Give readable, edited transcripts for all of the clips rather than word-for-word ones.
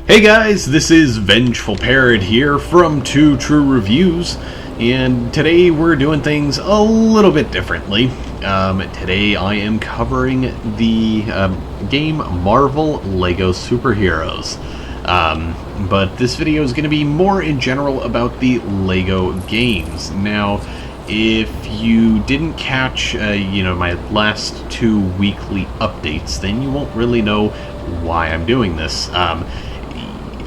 Hey guys, this is Vengeful Parrot here from Two True Reviews, and today we're doing things a little bit differently. Today I am covering the game Marvel Lego Superheroes, but this video is going to be more in general about the Lego games. Now, if you didn't catch, my last two weekly updates, then you won't really know why I'm doing this.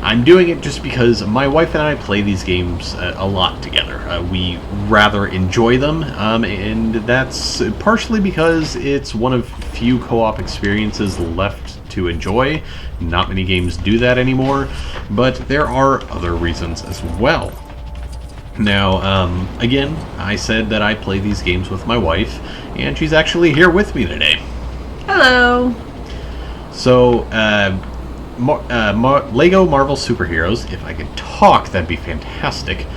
I'm doing it just because my wife and I play these games a lot together. We rather enjoy them, and that's partially because it's one of few co-op experiences left to enjoy. Not many games do that anymore, but there are other reasons as well. Now, again, I said that I play these games with my wife, and she's actually here with me today. Hello! So, Lego Marvel Superheroes, if I could talk, that'd be fantastic.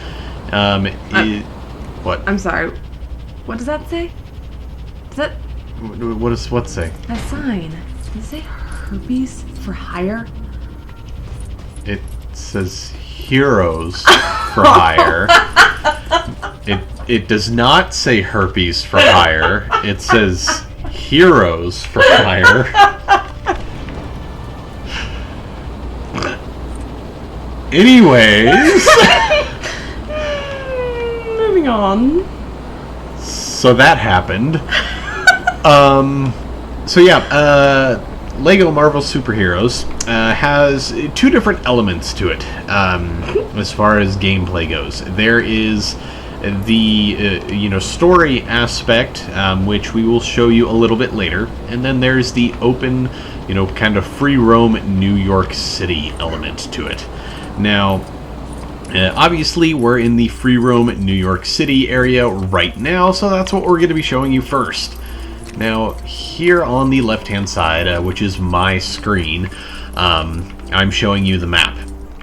What? I'm sorry. What does that say? Does that... What does what say? That sign. Does it say herpes for hire? It says heroes for hire. It does not say herpes for hire. It says heroes for hire. Anyways, moving on. So that happened. Lego Marvel Superheroes has two different elements to it as far as gameplay goes. There is the story aspect, which we will show you a little bit later, and then there's the open, kind of free roam New York City element to it. Now, obviously, we're in the free roam New York City area right now, so that's what we're going to be showing you first. Now, here on the left-hand side, which is my screen, I'm showing you the map.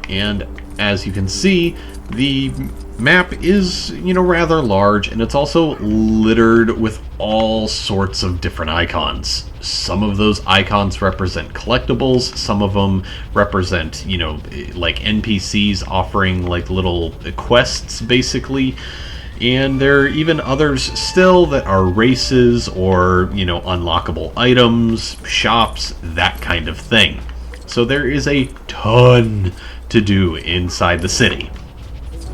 And as you can see, the map is, rather large, and it's also littered with all sorts of different icons. Some of those icons represent collectibles, some of them represent, like NPCs offering like little quests, basically. And there are even others still that are races or, unlockable items, shops, that kind of thing. So there is a ton to do inside the city.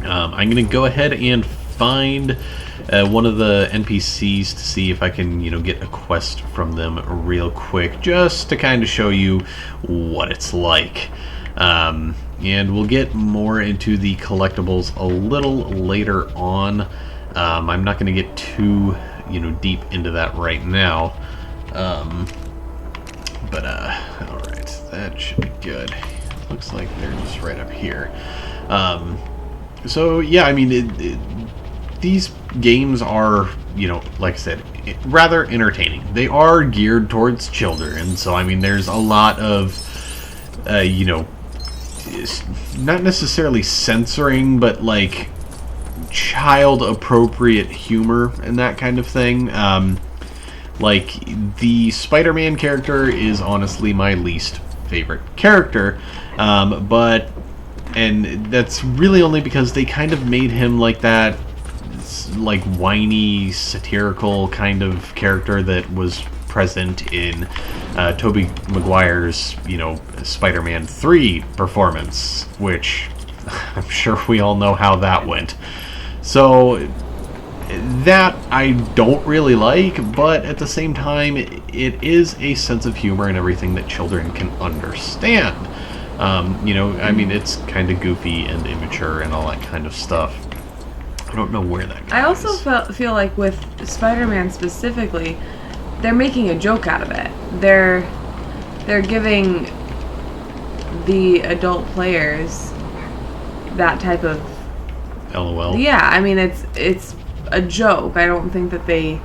I'm going to go ahead and find one of the NPCs to see if I can, get a quest from them real quick, just to kind of show you what it's like. And we'll get more into the collectibles a little later on. I'm not going to get too, deep into that right now. Alright, that should be good. Looks like they're just right up here. So, yeah, I mean, these games are, like I said, rather entertaining. They are geared towards children, so, I mean, there's a lot of, not necessarily censoring, but, like, child-appropriate humor and that kind of thing. Like, the Spider-Man character is honestly my least favorite character, and that's really only because they kind of made him like that, like, whiny, satirical kind of character that was present in Tobey Maguire's, Spider-Man 3 performance, which I'm sure we all know how that went. So that I don't really like, but at the same time, it is a sense of humor and everything that children can understand. I mean, it's kind of goofy and immature and all that kind of stuff. I don't know where that goes. I also feel like with Spider-Man specifically, they're making a joke out of it. They're giving the adult players that type of LOL. Yeah, I mean, it's a joke. I don't think that they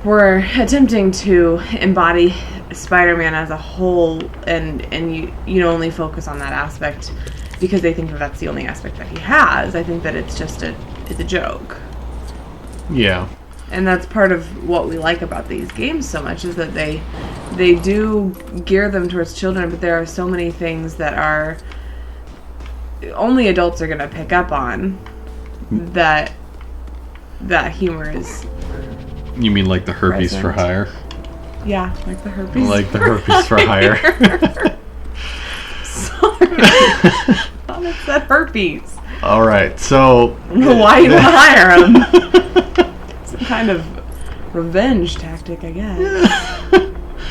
were attempting to embody Spider-Man as a whole, and you only focus on that aspect because they think that that's the only aspect that he has. I think that it's just it's a joke. Yeah. And that's part of what we like about these games so much, is that they do gear them towards children, but there are so many things that are only adults are going to pick up on, that humor is. You mean like the herpes present. for hire? Yeah, like the herpes. Like the herpes for hire. Sorry. I thought it said herpes. All right, so I don't know why you want to hire him. Some kind of revenge tactic, I guess.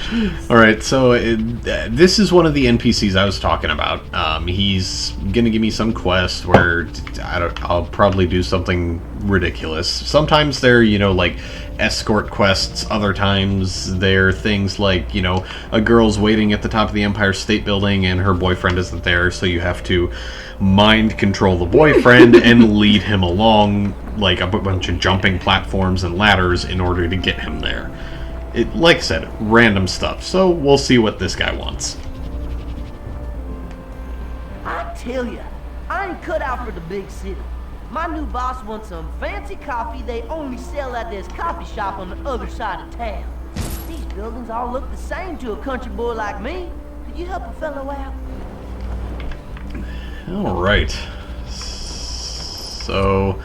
Jeez. All right, so this is one of the NPCs I was talking about. He's gonna give me some quest where I'll probably do something ridiculous. Sometimes they're like escort quests. Other times they're things like a girl's waiting at the top of the Empire State Building and her boyfriend isn't there, so you have to mind control the boyfriend and lead him along like a bunch of jumping platforms and ladders in order to get him there. Like I said, random stuff. So we'll see what this guy wants. I tell ya, I ain't cut out for the big city. My new boss wants some fancy coffee they only sell at this coffee shop on the other side of town. These buildings all look the same to a country boy like me. Could you help a fellow out? Alright. So,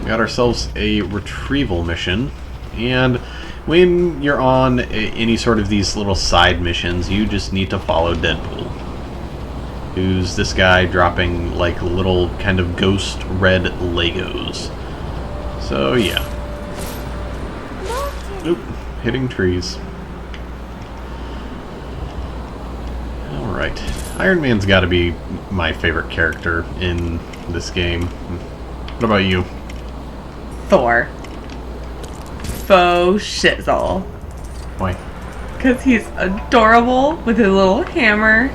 we got ourselves a retrieval mission. And when you're on any sort of these little side missions, you just need to follow Deadpool, who's this guy dropping like little kind of ghost red Legos. So yeah. Oop, hitting trees. Alright. Iron Man's gotta be my favorite character in this game. What about you? Thor. Faux shizzle. Why? Because he's adorable with his little hammer.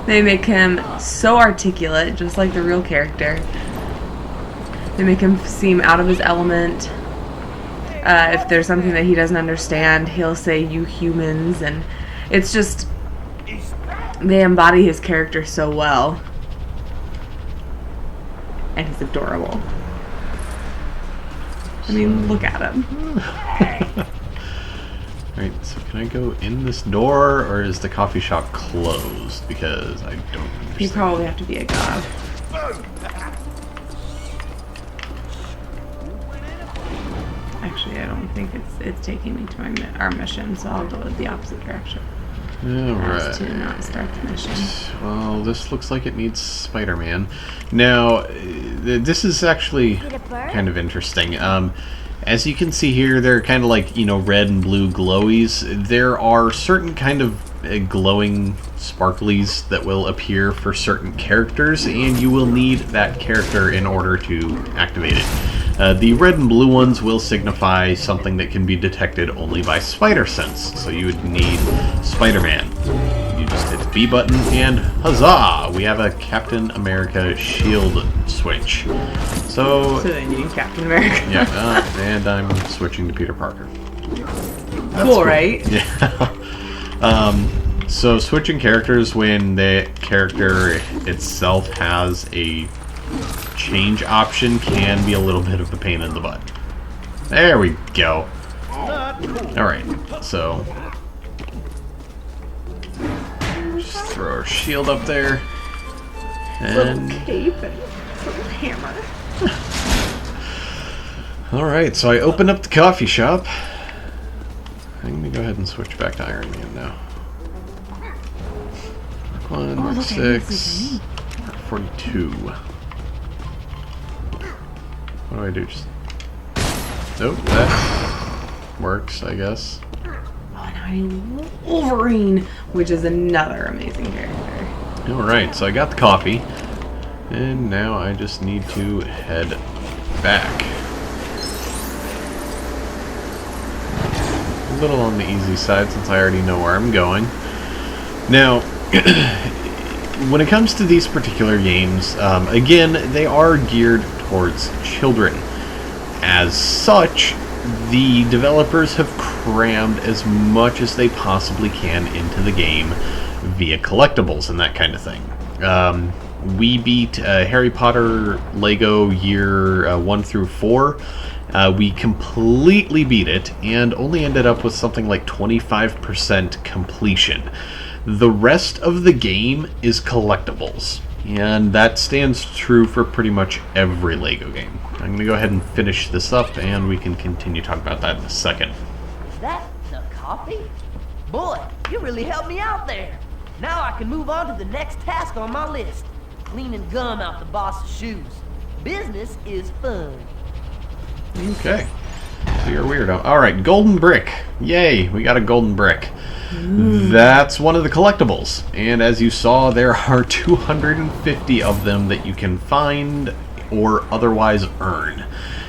They make him so articulate, just like the real character. They make him seem out of his element. If there's something that he doesn't understand, he'll say, "You humans," and it's just, they embody his character so well. And he's adorable. I mean, look at him. Alright, so can I go in this door, or is the coffee shop closed? Because I don't understand. You probably have to be a god. Actually, I don't think it's taking me to our mission, so I'll go the opposite direction. As to not start the mission. Well, this looks like it needs Spider-Man. Now, this is actually kind of interesting. As you can see here, they're kind of like, red and blue glowies. There are certain kind of glowing sparklies that will appear for certain characters, and you will need that character in order to activate it. The red and blue ones will signify something that can be detected only by spider sense, so you would need Spider-Man. You just hit the B button, and huzzah! We have a Captain America shield switch. So then you need Captain America. Yeah, and I'm switching to Peter Parker. That's cool, right? Yeah. So switching characters when the character itself has a change option can be a little bit of a pain in the butt. There we go. Alright, so just throw our shield up there. And Little cape and little hammer. alright, so I opened up the coffee shop. I'm going to go ahead and switch back to Iron Man now. Mark 1, Mark 6, Mark 42. What do I do? Just... Nope, that works, I guess. Oh, now I need Wolverine, which is another amazing character. Alright, so I got the coffee. And now I just need to head back. A little on the easy side since I already know where I'm going. Now, when it comes to these particular games, again, they are geared towards children. As such, the developers have crammed as much as they possibly can into the game via collectibles and that kind of thing. We beat Harry Potter Lego year 1 through 4. We completely beat it and only ended up with something like 25% completion. The rest of the game is collectibles, and that stands true for pretty much every Lego game. I'm going to go ahead and finish this up, and we can continue talking about that in a second. Is that the coffee? Boy, you really helped me out there. Now I can move on to the next task on my list. Cleaning gum out the boss's shoes. Business is fun. Okay. So you're a weirdo. Alright, golden brick. Yay, we got a golden brick. That's one of the collectibles. And as you saw, there are 250 of them that you can find or otherwise earn.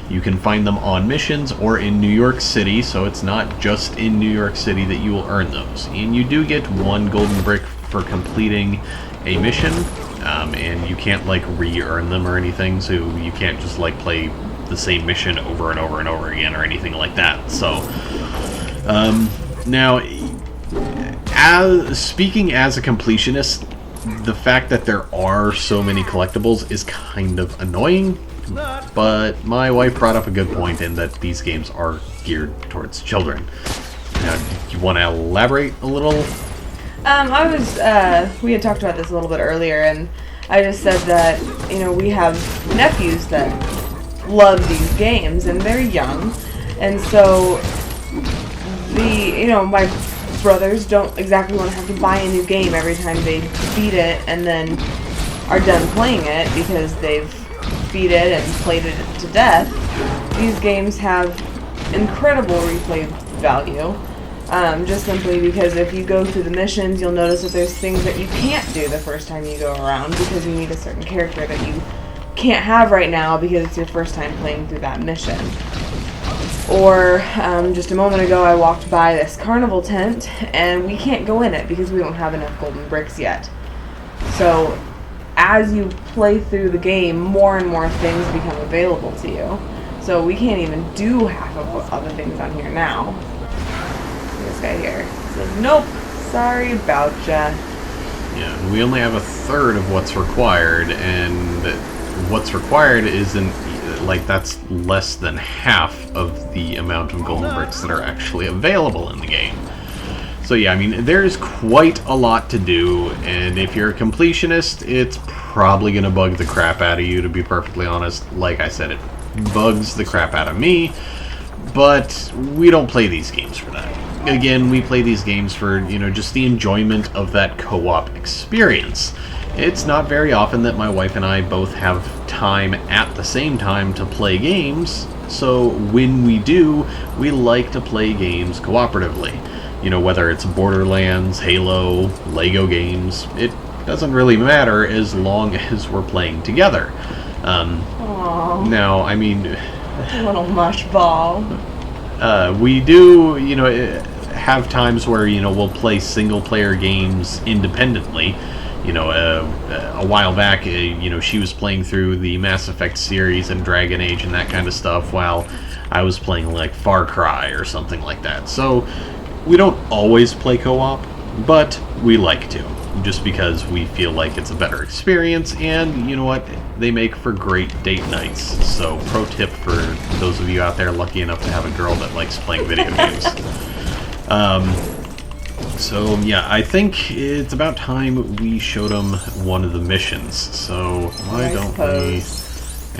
You can find them on missions or in New York City, so it's not just in New York City that you will earn those. And you do get one golden brick for completing a mission, and you can't like re-earn them or anything, so you can't just like play the same mission over and over and over again or anything like that. So now, speaking as a completionist, the fact that there are so many collectibles is kind of annoying, but my wife brought up a good point in that these games are geared towards children. Now, do you want to elaborate a little? We had talked about this a little bit earlier, and I just said that, we have nephews that love these games, and they're young, and so my brothers don't exactly want to have to buy a new game every time they beat it and then are done playing it because they've beat it and played it to death. These games have incredible replay value, just simply because if you go through the missions, you'll notice that there's things that you can't do the first time you go around because you need a certain character that you can't have right now because it's your first time playing through that mission. Or, just a moment ago I walked by this carnival tent and we can't go in it because we don't have enough golden bricks yet. So, as you play through the game, more and more things become available to you. So we can't even do half of what other things on here now. This guy here says, nope, sorry about ya. Yeah, we only have a third of what's required, and what's required isn't, that's less than half of the amount of golden bricks that are actually available in the game. So yeah, there's quite a lot to do, and if you're a completionist, it's probably going to bug the crap out of you, to be perfectly honest. Like I said, it bugs the crap out of me, but we don't play these games for that. Again, we play these games for, just the enjoyment of that co-op experience. It's not very often that my wife and I both have time at the same time to play games, so when we do, we like to play games cooperatively. Whether it's Borderlands, Halo, Lego games, it doesn't really matter as long as we're playing together. Aww. Now, little mush ball. We do, have times where, we'll play single-player games independently. A while back, she was playing through the Mass Effect series and Dragon Age and that kind of stuff, while I was playing, like, Far Cry or something like that. So, we don't always play co-op, but we like to, just because we feel like it's a better experience, and, you know what, they make for great date nights. So, pro tip for those of you out there lucky enough to have a girl that likes playing video games. So, yeah, I think it's about time we showed them one of the missions. So, why don't we...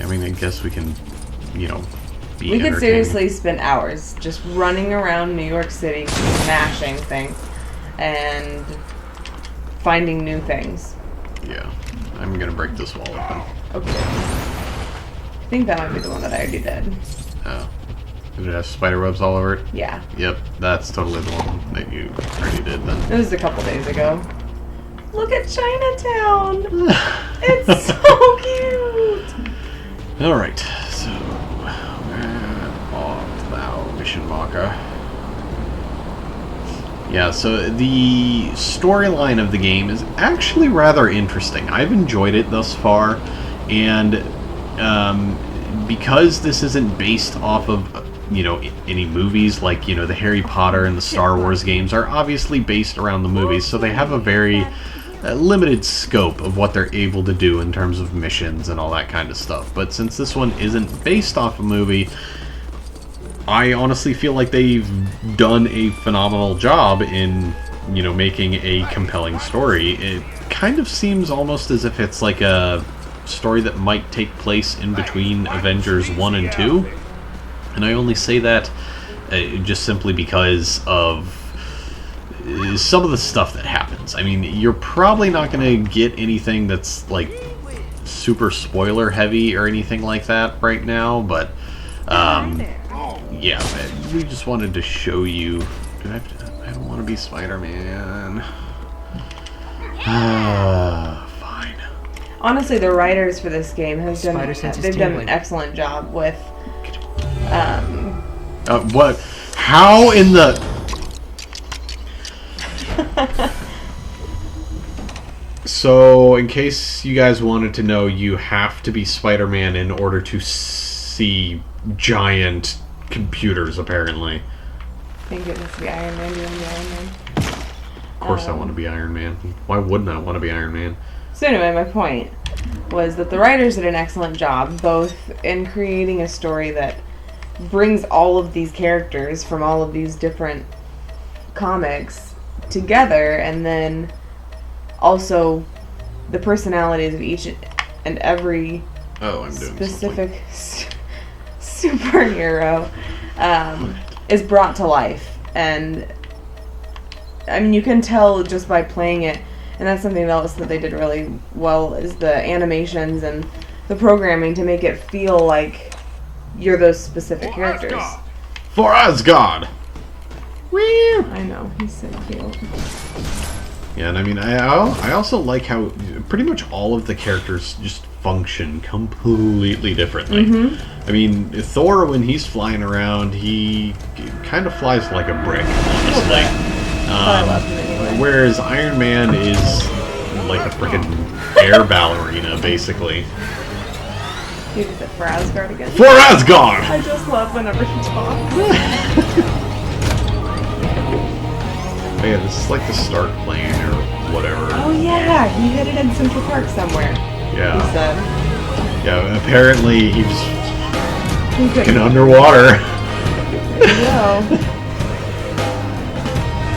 I guess we can, be We could seriously spend hours just running around New York City, smashing things, and finding new things. Yeah, I'm gonna break this wall open. Okay. I think that might be the one that I already did. Oh. Did it have spider webs all over it? Yeah. Yep, that's totally the one that you already did then. It was a couple days ago. Look at Chinatown! It's so cute! Alright, so where art thou, mission marker? Yeah, so the storyline of the game is actually rather interesting. I've enjoyed it thus far, and because this isn't based off of any movies, like the Harry Potter and the Star Wars games are obviously based around the movies, so they have a very limited scope of what they're able to do in terms of missions and all that kind of stuff. But since this one isn't based off a movie, I honestly feel like they've done a phenomenal job in, you know, making a compelling story. It kind of seems almost as if it's like a story that might take place in between Avengers 1 and 2. And I only say that just simply because of some of the stuff that happens. I mean, you're probably not going to get anything that's like super spoiler heavy or anything like that right now, but yeah, we just wanted to show you. Do I have to? I don't want to be Spider-Man. Fine. Honestly, the writers for this game have done an excellent job with what? How in the? So, in case you guys wanted to know, you have to be Spider-Man in order to see giant computers, apparently. I think it has to be Iron Man doing the Iron Man. Of course I want to be Iron Man. Why wouldn't I want to be Iron Man? So anyway, my point was that the writers did an excellent job, both in creating a story that brings all of these characters from all of these different comics together, and then also the personalities of each and every specific superhero is brought to life. And I mean, you can tell just by playing it, and that's something else that they did really well, is the animations and the programming to make it feel like you're those specific characters. For Asgard! Woo! I know, he's so cute. Yeah, and I mean, I also like how pretty much all of the characters just function completely differently. I mean, Thor, when he's flying around, he kind of flies like a brick, honestly. I love him anyway. Whereas Iron Man is like a freaking air ballerina, basically. He did it for Asgard again. For Asgard! I just love whenever he talks. Oh yeah, this is like the Stark plane or whatever. Oh yeah, he hid it in Central Park somewhere. Yeah. He said. Yeah, apparently he just He's like, fucking underwater. There you go.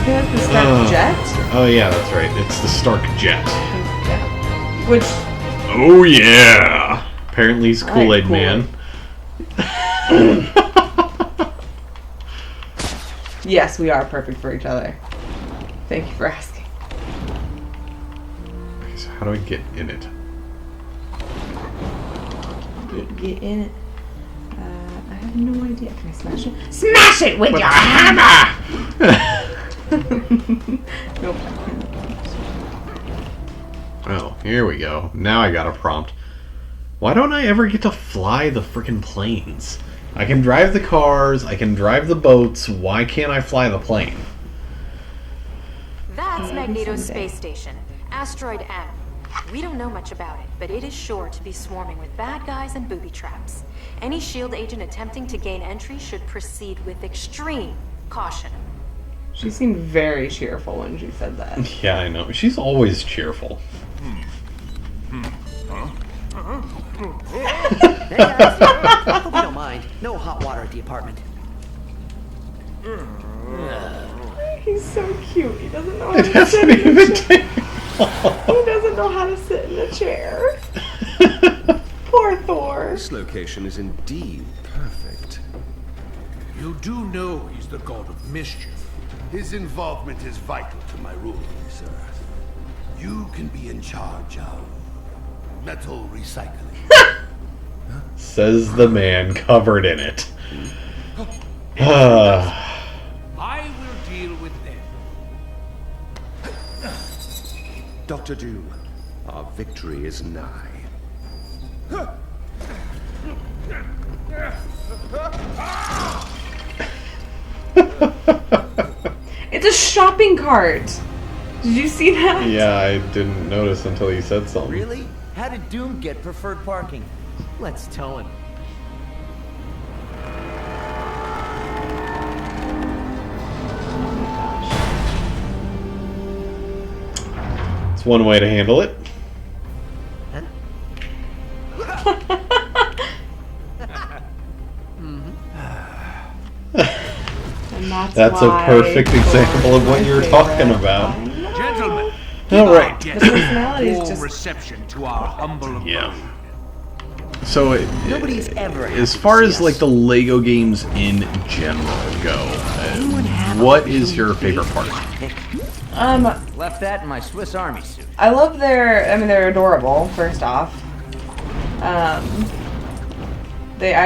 He has the Stark jet? Oh yeah, that's right. It's the Stark jet. Yeah. Which... Oh yeah! Apparently he's Kool-Aid Man. Yes, we are perfect for each other. Thank you for asking. Okay, so how do I get in it? Get in it. I have no idea. Can I smash it? Smash it with your hammer! Nope. Oh, here we go. Now I got a prompt. Why don't I ever get to fly the frickin' planes? I can drive the cars, I can drive the boats, why can't I fly the plane? That's Magneto's space station, Asteroid M. We don't know much about it, but it is sure to be swarming with bad guys and booby traps. Any S.H.I.E.L.D. agent attempting to gain entry should proceed with extreme caution. She seemed very cheerful when she said that. Yeah, I know. She's always cheerful. Hey guys, hope you don't mind. No hot water at the apartment. He's so cute. He doesn't know how to sit in a chair. He doesn't know how to sit in a chair. Poor Thor. This location is indeed perfect. You do know he's the god of mischief. His involvement is vital to my rule of this earth. You can be in charge of metal recycling. Says the man covered in it. I will deal with them. Dr. Doom, our victory is nigh. It's a shopping cart. Did you see that? Yeah, I didn't notice until you said something. Really? How did Doom get preferred parking? Let's tow him. It's one way to handle it. And That's a why perfect Thor's example of what my you were favorite. talking about. Gentlemen, All right. The personality is warm just reception to our humble abode. Yeah. So, Nobody's ever as happy far to as see like us. the Lego games in general go, what is your favorite part? Left that in my Swiss Army suit. I love they're adorable, first off. I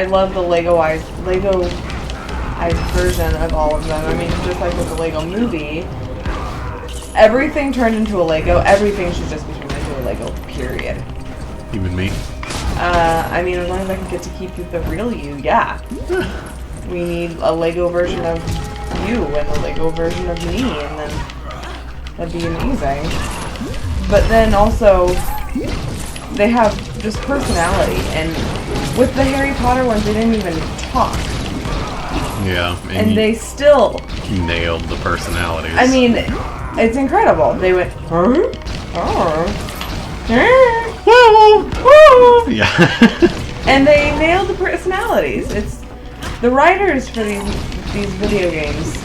love the Lego-ized version of all of them. I mean, just like with the Lego movie, everything turned into a Lego, everything should just be turned into a Lego, period. Even me. I mean, as long as I can get to keep the real you, yeah. We need a Lego version of you and a Lego version of me, and then that'd be amazing. But then also, they have just personality, and with the Harry Potter ones, they didn't even talk. Yeah. And they still... nailed the personalities. I mean, it's incredible. They went, huh? Oh. Yeah. And they nailed the personalities. It's the writers for these video games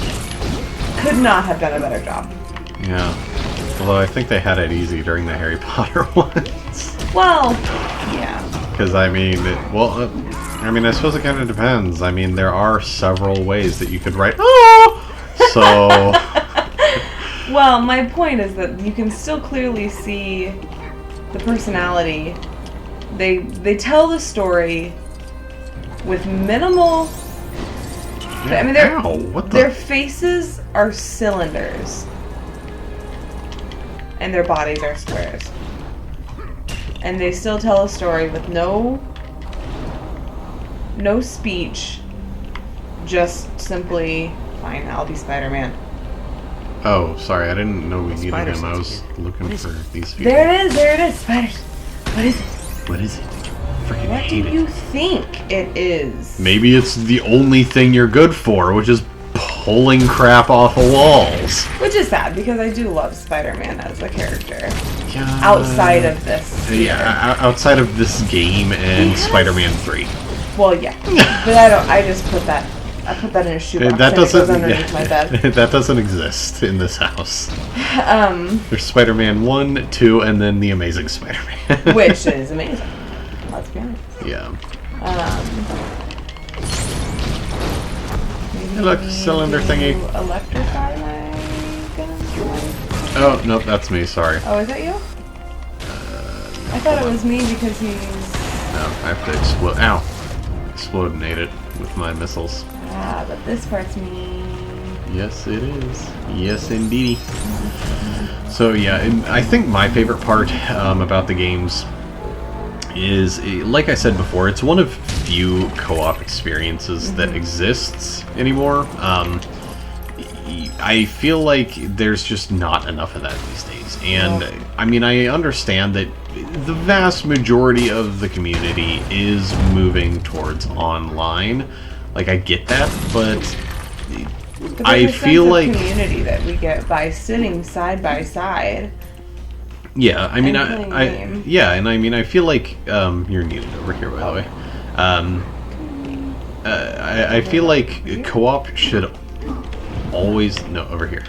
could not have done a better job. Yeah. Although I think they had it easy during the Harry Potter ones. Well, yeah. Because, I mean, I suppose it kind of depends. I mean, there are several ways that you could write, so... Well, my point is that you can still clearly see the personality. They tell the story with minimal... I mean, their faces are cylinders. And their bodies are squares. And they still tell a story with no speech, just simply, fine, I'll be Spider-Man. Oh, sorry, I didn't know we needed Spider him. I was sense looking for these people. There it is, spiders. What is it? What is it? Freaking What do hate you it. think it is? Maybe it's the only thing you're good for, which is pulling crap off of walls. Which is sad, because I do love Spider-Man as a character. Yeah. Outside of this. Yeah, outside of this game and Yes. Spider-Man 3. Well, yeah. But I just put that in a shoebox That and it goes doesn't. underneath my bed. That doesn't exist in this house. Um, There's Spider-Man 1, 2, and then the Amazing Spider-Man. which is amazing. Let's be honest. Yeah. Maybe Look, cylinder thingy. Electrify my gun? Oh, nope, that's me, sorry. Oh, is that you? I thought it was me because he's... No, I have to explode. Ow. Explodinate it with my missiles. Ah, but this part's me. Yes, it is. Yes, indeedy. So, yeah, and I think my favorite part about the games is, like I said before, it's one of few co-op experiences that exists anymore. I feel like there's just not enough of that these days. And, I mean, I understand that the vast majority of the community is moving towards online. Like, I get that, but I feel like community that we get by sitting side by side. Yeah, I mean, and playing game. I feel like you're needed over here, by the way. I feel like co-op should always over here.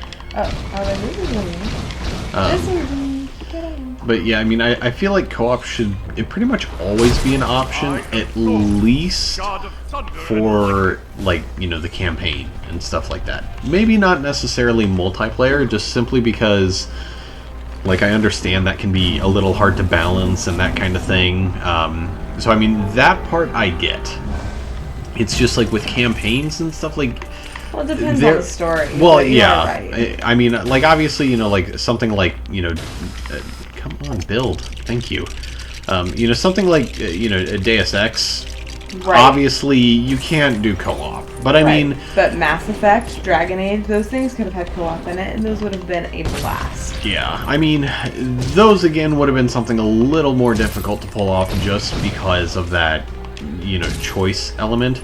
This is me. Get on. But yeah, I mean, I feel like co-op should pretty much always be an option, at least for, like, you know, the campaign and stuff like that. Maybe not necessarily multiplayer, just simply because, like, I understand that can be a little hard to balance and that kind of thing. So, I mean, that part I get. It's just, like, with campaigns and stuff, like... Well, it depends on the story. Well, but yeah. right. I mean, like, obviously, you know, like, something like, you know... come on, build. Thank you. You know, something like, you know, a Deus Ex... Right. Obviously, you can't do co-op. But, I mean... But Mass Effect, Dragon Age, those things could have had co-op in it, and those would have been a blast. Yeah, I mean, those, again, would have been something a little more difficult to pull off just because of that, you know, choice element.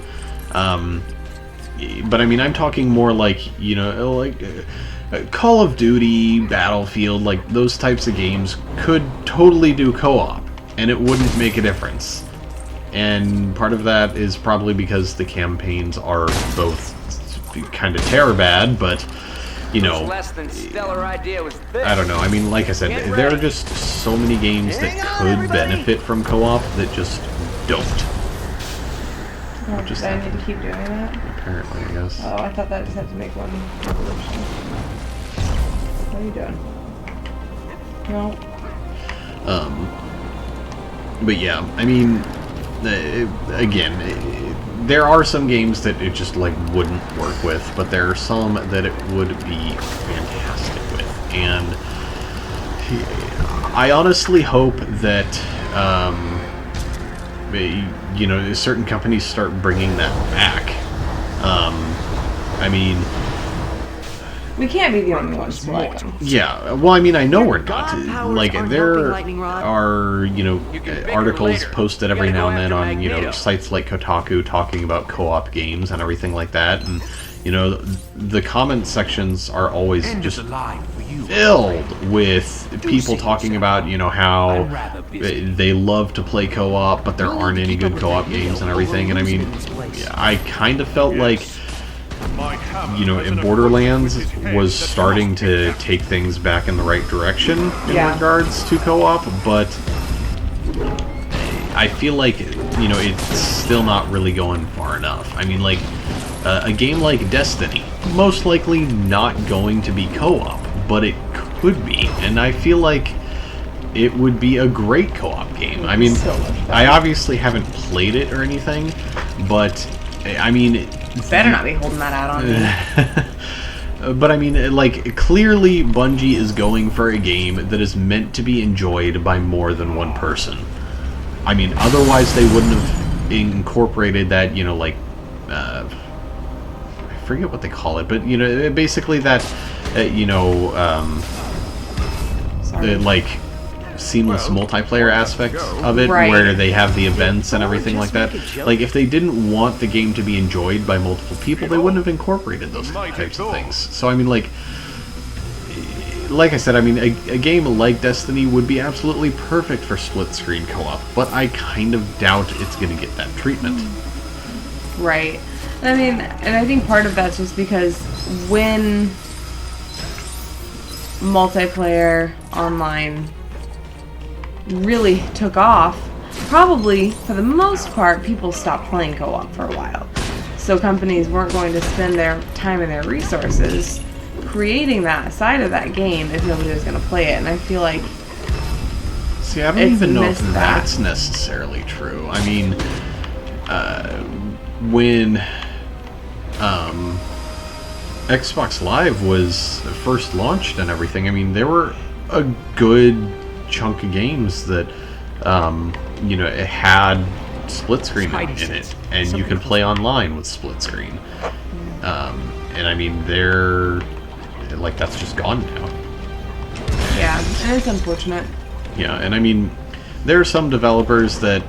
But I mean, I'm talking more like, you know, like Call of Duty, Battlefield, like those types of games could totally do co-op, and it wouldn't make a difference. And part of that is probably because the campaigns are both kind of terror bad, but you know, less than stellar idea was this. I don't know. I mean, like I said, there are just so many games that could benefit from co-op that just don't. Oh, Just I need to keep doing that? Apparently, I guess. Oh, I thought that just had to make one resolution. What are you doing? No. But yeah, I mean, again, there are some games that it just like wouldn't work with, but there are some that it would be fantastic with, and I honestly hope that you know, certain companies start bringing that back. I mean, we can't be the only ones to like them. yeah, well, I mean, I know we're not. Like, there are, you know, articles posted every now and then on, you know, sites like Kotaku talking about co-op games and everything like that, and, you know, the comment sections are always just filled with people talking about, you know, how they love to play co-op, but there aren't any good co-op games and everything, and I mean, I kind of felt like, you know, in Borderlands was starting to take things back in the right direction in regards to co-op, but I feel like, you know, it's still not really going far enough. I mean, like, a game like Destiny, most likely not going to be co-op, but it could be, and I feel like it would be a great co-op game. I mean, I obviously haven't played it or anything, but, I mean... Better not be holding that out on me. But I mean, like, clearly Bungie is going for a game that is meant to be enjoyed by more than one person. I mean, otherwise they wouldn't have incorporated that, you know, like, I forget what they call it, but, you know, basically that, you know, like, seamless multiplayer aspect of it, where they have the events and everything like that. Like, if they didn't want the game to be enjoyed by multiple people, they wouldn't have incorporated those types of things. So, I mean, like I said, I mean, a game like Destiny would be absolutely perfect for split-screen co-op, but I kind of doubt it's going to get that treatment. Right. I mean, and I think part of that's just because when multiplayer online really took off, probably for the most part people stopped playing co-op for a while, so companies weren't going to spend their time and their resources creating that side of that game if nobody was going to play it. And I feel like, see, I don't even know if that's necessarily true. I mean, when Xbox Live was first launched and everything, I mean, there were a good chunk of games that, you know, it had split screen in it, and you could play online with split screen. And I mean, they're like, that's just gone now. Yeah, and it's unfortunate. Yeah, and I mean, there are some developers that,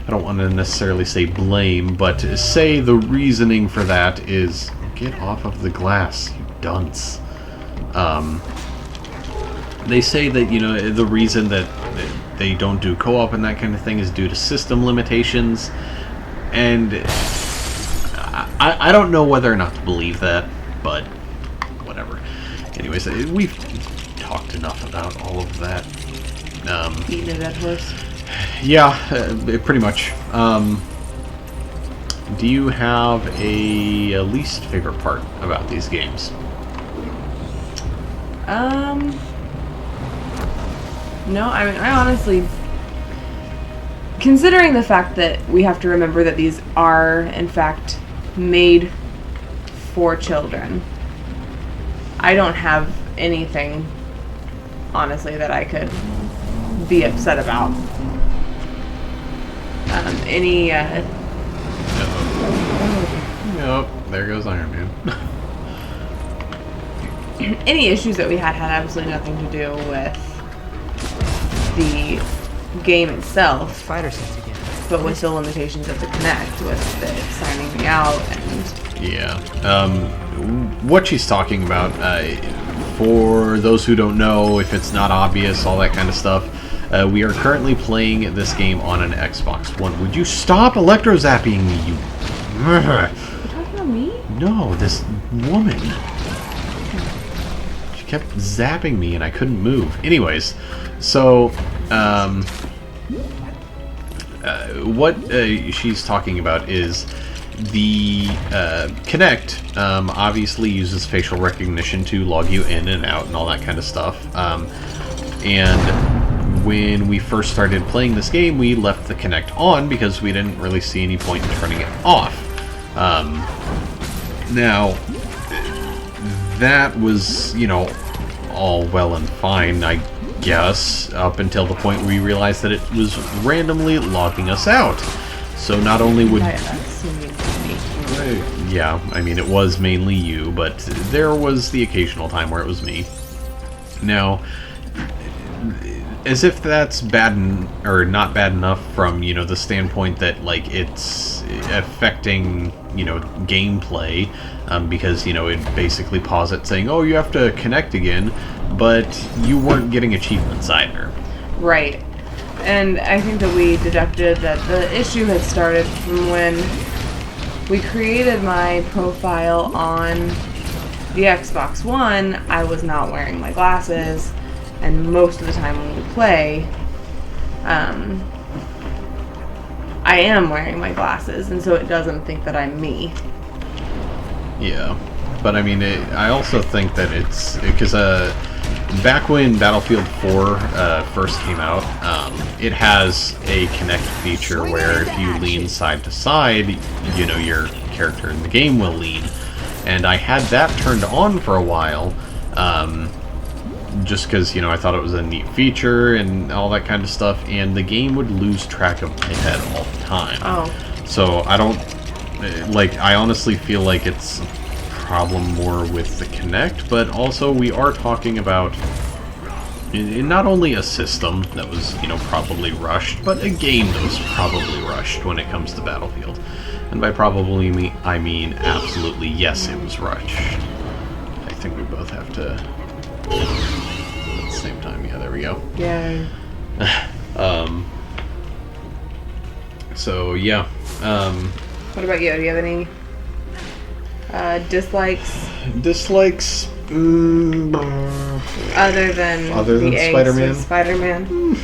I don't want to necessarily say blame, but say the reasoning for that is, get off of the glass, you dunce. They say that, you know, the reason that they don't do co-op and that kind of thing is due to system limitations, and I don't know whether or not to believe that, but whatever. Anyways, we've talked enough about all of that. Beating a dead horse. Yeah, pretty much. Do you have a least favorite part about these games? No, I mean, I honestly, considering the fact that we have to remember that these are, in fact, made for children, I don't have anything, honestly, that I could be upset about. Oh, there goes Iron Man. Any issues that we had absolutely nothing to do with the game itself, Spider sense again. but with the limitations of the Kinect, with the signing me out and... Yeah. what she's talking about, for those who don't know, if it's not obvious, all that kind of stuff, we are currently playing this game on an Xbox One. Would you stop electro-zapping me, you... You're talking about me? No, this woman. She kept zapping me and I couldn't move. Anyways, so, what she's talking about is the Kinect obviously uses facial recognition to log you in and out and all that kind of stuff. And when we first started playing this game, we left the Kinect on because we didn't really see any point in turning it off. Now, that was, you know, all well and fine, I guess, up until the point where we realized that it was randomly logging us out. So not only would... Yeah, I mean, it was mainly you, but there was the occasional time where it was me. Now, as if that's or not bad enough from, you know, the standpoint that, like, it's affecting, you know, gameplay, because, you know, it basically paused it saying, oh, you have to connect again, but you weren't getting achievements either. Right. And I think that we deducted that the issue had started from when we created my profile on the Xbox One. I was not wearing my glasses, and most of the time when we play, I am wearing my glasses, and so it doesn't think that I'm me. Yeah, but I mean, I also think that it's because back when Battlefield 4 first came out, it has a Kinect feature where if you lean side to side, you know, your character in the game will lean. And I had that turned on for a while, just because, you know, I thought it was a neat feature and all that kind of stuff, and the game would lose track of my head all the time. Oh. So I don't, like, I honestly feel like it's a problem more with the Kinect, but also we are talking about not only a system that was, you know, probably rushed, but a game that was probably rushed when it comes to Battlefield. And by probably I mean absolutely yes, it was rushed. I think we both have to at the same time. Yeah, there we go. Yeah. So yeah. What about you? Do you have any dislikes? Dislikes. Other than the Spider-Man? Spider-Man.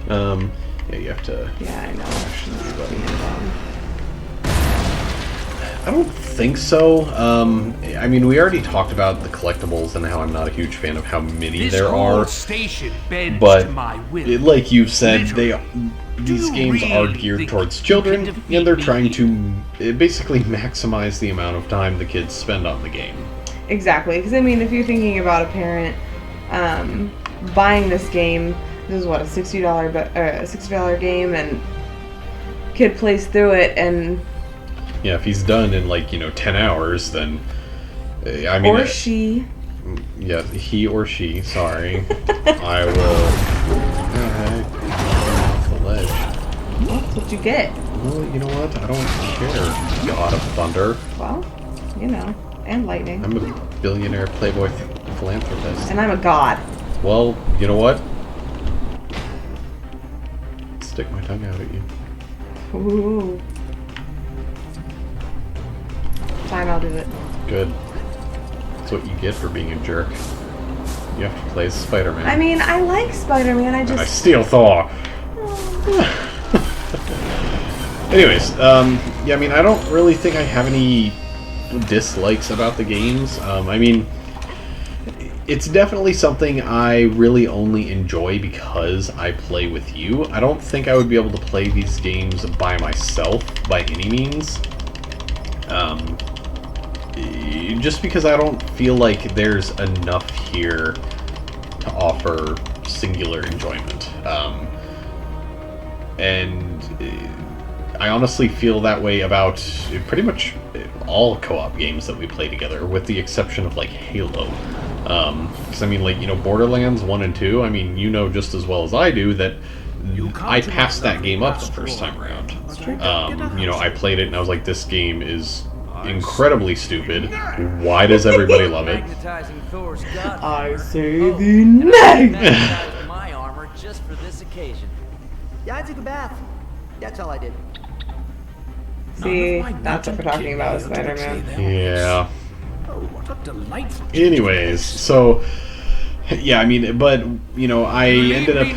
Yeah, you have to. Yeah, I know. I don't think so. I mean, we already talked about the collectibles and how I'm not a huge fan of how many there are. But like you've said, these games are geared towards children, and they're trying to basically maximize the amount of time the kids spend on the game. Exactly, because I mean, if you're thinking about a parent buying this game, this is what, a $60 game, and kid plays through it, and yeah, if he's done in, like, you know, 10 hours, then I mean, or she. Yeah, he or she. Sorry, I will. Off the ledge. That's what you get. Well, you know what? I don't care. God of Thunder. Well, you know, and lightning. I'm a billionaire playboy philanthropist. And I'm a god. Well, you know what? Stick my tongue out at you. Ooh. Fine, I'll do it. Good. That's what you get for being a jerk. You have to play as Spider-Man. I mean, I like Spider-Man, I I steal Thor. Anyways, yeah, I mean, I don't really think I have any dislikes about the games. I mean, it's definitely something I really only enjoy because I play with you. I don't think I would be able to play these games by myself by any means. Just because I don't feel like there's enough here to offer singular enjoyment. And I honestly feel that way about pretty much all co-op games that we play together, with the exception of, like, Halo. Because, I mean, like, you know, Borderlands 1 and 2, I mean, you know just as well as I do that I passed that game up the first time around. You know, I played it and I was like, this game is incredibly stupid. Why does everybody love it? Magnetizing Thor's god. I say the name. Magnetized my armor just for this occasion. Yeah, I took a bath. That's all I did. See, that's what we're talking about with Spider-Man. Yeah. Oh, what a delightful... Anyways, so yeah, I mean, but you know, I ended up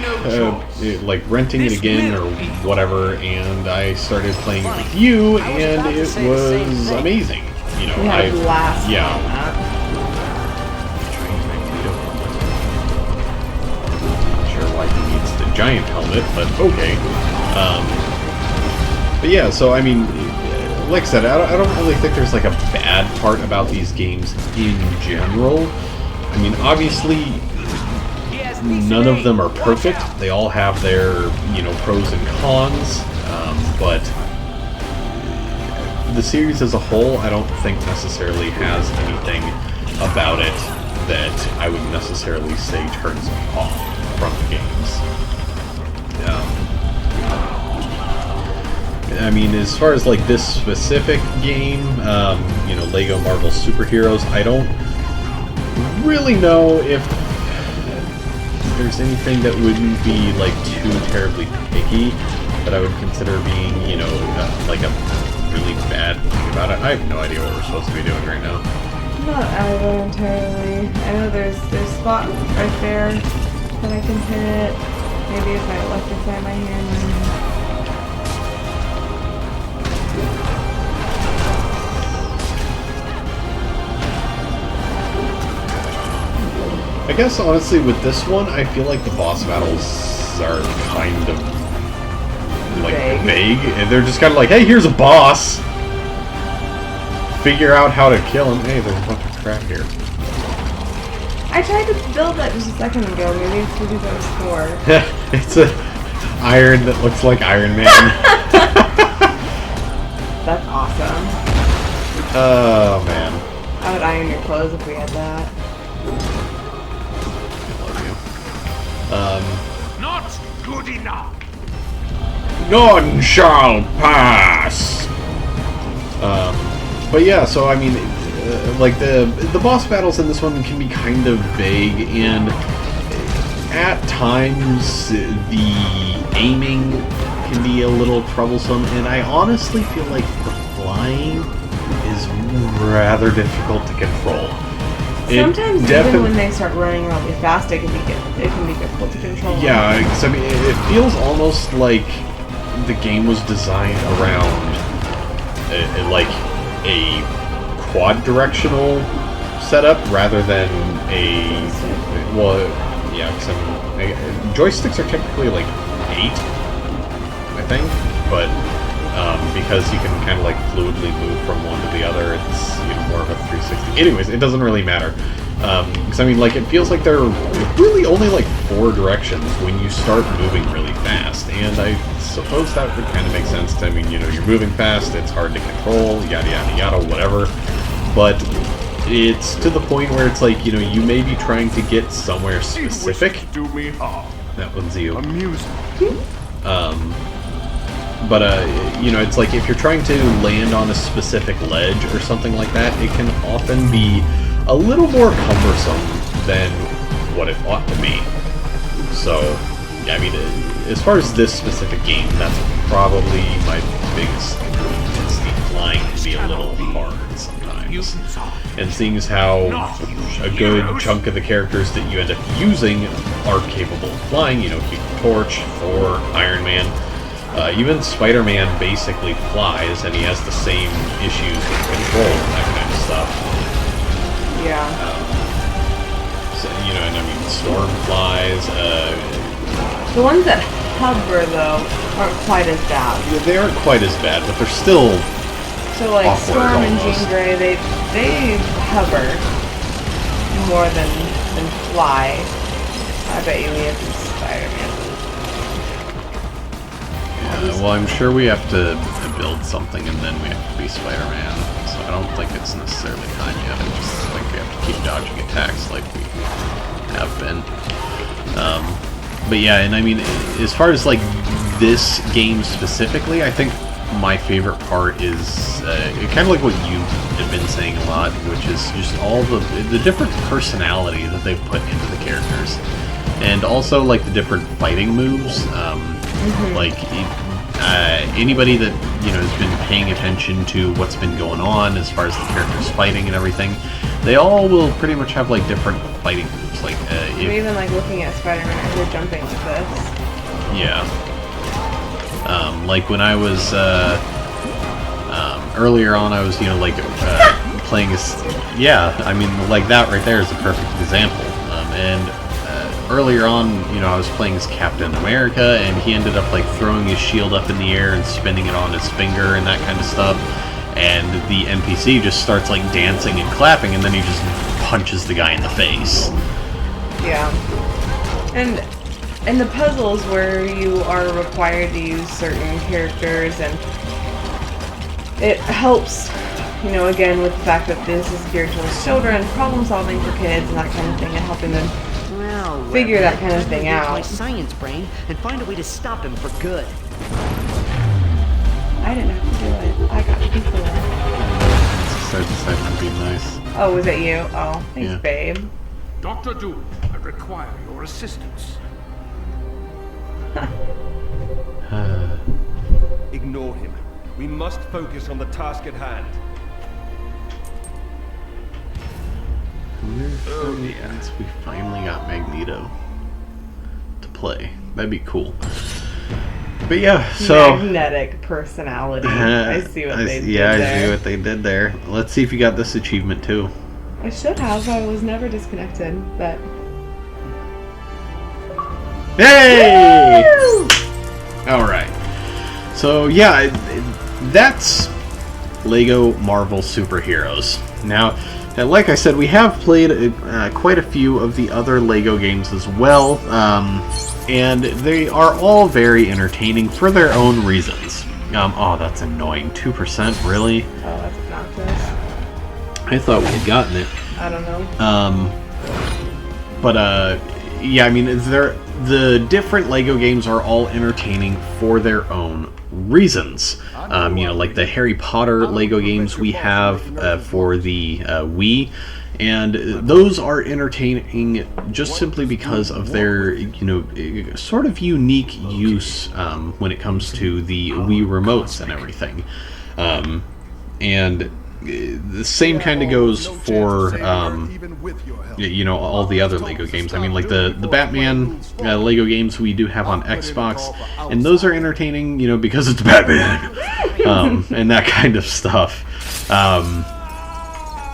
like renting it again or whatever, and I started playing it with you, and it was amazing. You know, We had a blast yeah. on that. Not sure why he needs the giant helmet, but okay. But yeah, so I mean, like I said, I don't really think there's like a bad part about these games in general. I mean, obviously, none of them are perfect. They all have their, you know, pros and cons, but the series as a whole, I don't think necessarily has anything about it that I would necessarily say turns me off from the games. I mean, as far as like this specific game, you know, Lego Marvel Superheroes, I don't really know if there's anything that wouldn't be like too terribly picky that I would consider being, you know, like a really bad thing about it. I have no idea what we're supposed to be doing right now. Not either entirely. I know there's spots right there that I can hit. Maybe if I electrify my hand. I guess honestly with this one, I feel like the boss battles are kind of like vague. And they're just kind of like, hey, here's a boss. Figure out how to kill him. Hey, there's a bunch of crap here. I tried to build that just a second ago. Maybe it's because I was poor. It's a iron that looks like Iron Man. That's awesome. Oh man. I would iron your clothes if we had that. Not good enough. None shall pass. But yeah, so I mean, like the boss battles in this one can be kind of vague, and at times the aiming can be a little troublesome, and I honestly feel like the flying is rather difficult to control. Sometimes even when they start running really fast, it can be difficult to control. Yeah, because I mean, it feels almost like the game was designed around like a quad-directional setup rather than a yeah. Because I mean, joysticks are technically like 8, I think, but because you can kind of like fluidly move from one to the other, it's, you know, more of a 360. Anyways, it doesn't really matter. Because I mean, like, it feels like there are really only like 4 directions when you start moving really fast, and I suppose that would kind of make sense. I mean, you know, you're moving fast, it's hard to control, yada yada yada, whatever. But it's to the point where it's like, you know, you may be trying to get somewhere specific. Do me harm. That one's you. Amusing. But, you know, it's like if you're trying to land on a specific ledge or something like that, it can often be a little more cumbersome than what it ought to be. So, yeah, I mean, as far as this specific game, that's probably my biggest weakness. The flying can be a little hard sometimes. And seeing as how a good chunk of the characters that you end up using are capable of flying, you know, Human Torch, Thor, Iron Man, even Spider-Man basically flies, and he has the same issues with control and that kind of stuff. Yeah. So, you know, and I mean, Storm flies. The ones that hover, though, aren't quite as bad. They aren't quite as bad, but they're still So, like, awkward, Storm and almost. Jean Grey, they hover more than fly. I bet you we have some Spider-Man. Yeah, well, I'm sure we have to build something, and then we have to be Spider-Man. So I don't think it's necessarily time yet. I just think we have to keep dodging attacks like we have been. But yeah, and I mean, as far as like this game specifically, I think my favorite part is kind of like what you have been saying a lot, which is just all the different personality that they've put into the characters, and also like the different fighting moves. Like anybody that has been paying attention to what's been going on as far as the characters fighting and everything, they all will pretty much have like different fighting moves. Like even like looking at Spider-Man as they're jumping like this. Yeah. Like when I was earlier on, I was playing as I mean like that right there is a perfect example. And earlier on, I was playing as Captain America, and he ended up like throwing his shield up in the air and spinning it on his finger and that kind of stuff. And the NPC just starts like dancing and clapping, and then he just punches the guy in the face. Yeah. And the puzzles where you are required to use certain characters, and it helps, again with the fact that this is geared towards children, problem solving for kids and that kind of thing, and helping them figure that kind of thing out. My science brain and find a way to stop him for good. I didn't have to do it. I got to be cool. So I decided to be nice. Oh, was it you? Oh, thanks, Yeah. babe. Dr. Doom, I require your assistance. Ignore him. We must focus on the task at hand. Yes, we finally got Magneto to play. That'd be cool. But yeah, so Magnetic personality. I see what they did yeah, I there. see what they did there. Let's see if you got this achievement too. I should have. I was never disconnected, but... Hey! Alright. So yeah, that's Lego Marvel Superheroes. Now, like I said, we have played quite a few of the other Lego games as well, and they are all very entertaining for their own reasons. Oh, that's annoying. 2%, really? Oh, that's obnoxious. I thought we had gotten it. I don't know. Yeah, I mean, the different Lego games are all entertaining for their own reasons. Like the Harry Potter Lego games we have for the Wii, and those are entertaining just simply because of their, sort of unique use when it comes to the Wii remotes and everything. And the same kind of goes for, all the other Lego games. I mean, like the Batman Lego games we do have on Xbox, and those are entertaining, because it's Batman, and that kind of stuff.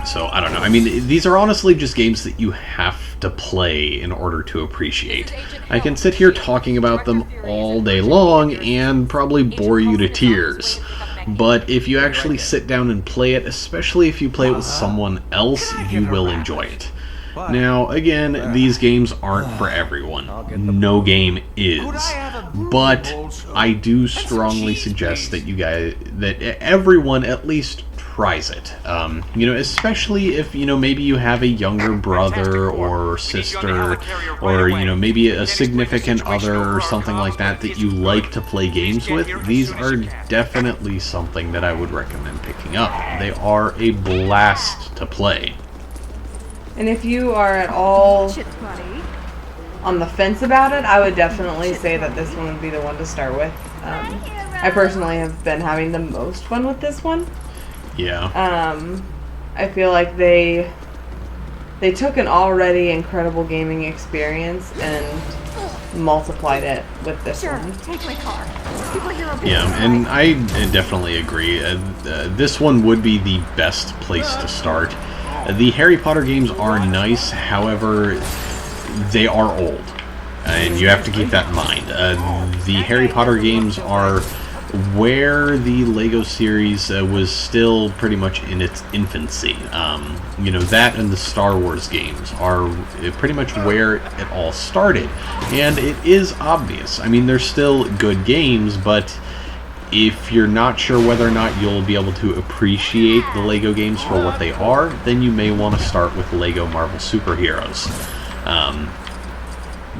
So, I don't know. I mean, these are honestly just games that you have to play in order to appreciate. I can sit here talking about them all day long and probably bore you to tears. But if you actually sit down and play it, especially if you play it with someone else, you will enjoy it. Now, again, these games aren't for everyone. No game is. But I do strongly suggest that that everyone at least tries it. Especially if, maybe you have a younger brother or sister, or, maybe a significant other or something like that that you like to play games with. These are definitely something that I would recommend picking up. They are a blast to play. And if you are at all on the fence about it, I would definitely say that this one would be the one to start with. I personally have been having the most fun with this one. Yeah. I feel like they took an already incredible gaming experience and multiplied it with this one. Take my car. People here are Yeah, and I definitely agree. This one would be the best place to start. The Harry Potter games are nice, however, they are old, and you have to keep that in mind. The Harry Potter games are where the Lego series was still pretty much in its infancy. That and the Star Wars games are pretty much where it all started, and it is obvious. I mean, they're still good games, but if you're not sure whether or not you'll be able to appreciate the Lego games for what they are, then you may want to start with Lego Marvel Superheroes.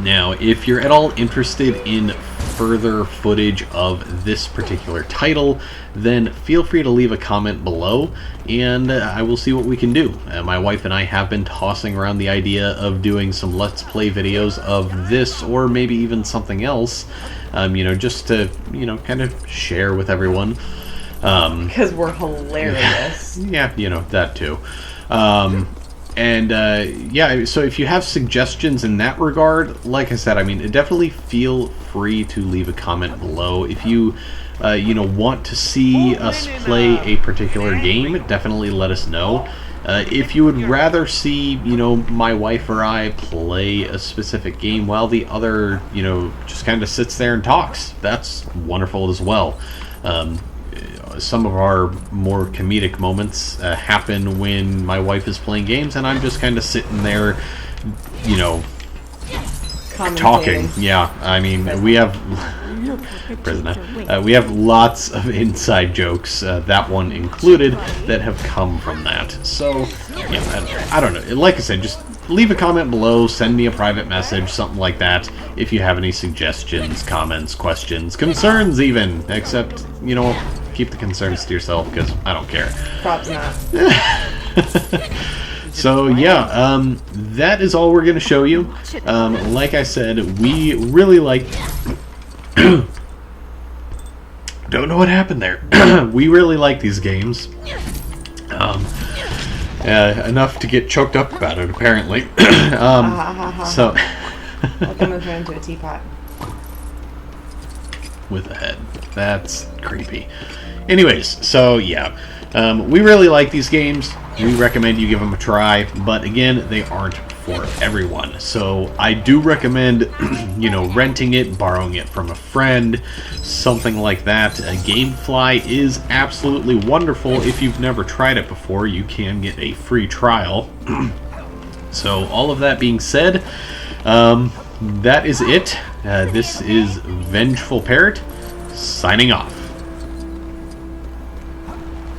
Now, if you're at all interested in further footage of this particular title, then feel free to leave a comment below, and I will see what we can do. My wife and I have been tossing around the idea of doing some Let's Play videos of this, or maybe even something else, you know, just to, you know, kind of share with everyone. Because we're hilarious. Yeah, you know, that too. Yeah, so if you have suggestions in that regard, like I said, I mean, definitely feel free to leave a comment below. If you, you know, want to see us play a particular game, definitely let us know. If you would rather see, you know, my wife or I play a specific game while the other, you know, just kind of sits there and talks, that's wonderful as well. Some of our more comedic moments happen when my wife is playing games and I'm just kind of sitting there, you know, talking. Yeah, I mean, we have we have lots of inside jokes, that one included, that have come from that. So, yeah, I don't know. Like I said, just leave a comment below, send me a private message, something like that, if you have any suggestions, comments, questions, concerns even, except, you know, keep the concerns to yourself, because I don't care. Props not. So yeah, that is all we're going to show you. Like I said, we really like... Don't know what happened there. We really like these games. Enough to get choked up about it, apparently. So... Like I moved her into a teapot. With a head. That's creepy. Anyways, so yeah. We really like these games. We recommend you give them a try, but again, they aren't for everyone. So I do recommend, you know, renting it, borrowing it from a friend, something like that. Gamefly is absolutely wonderful. If you've never tried it before, you can get a free trial. So all of that being said, that is it. This is Vengeful Parrot, signing off.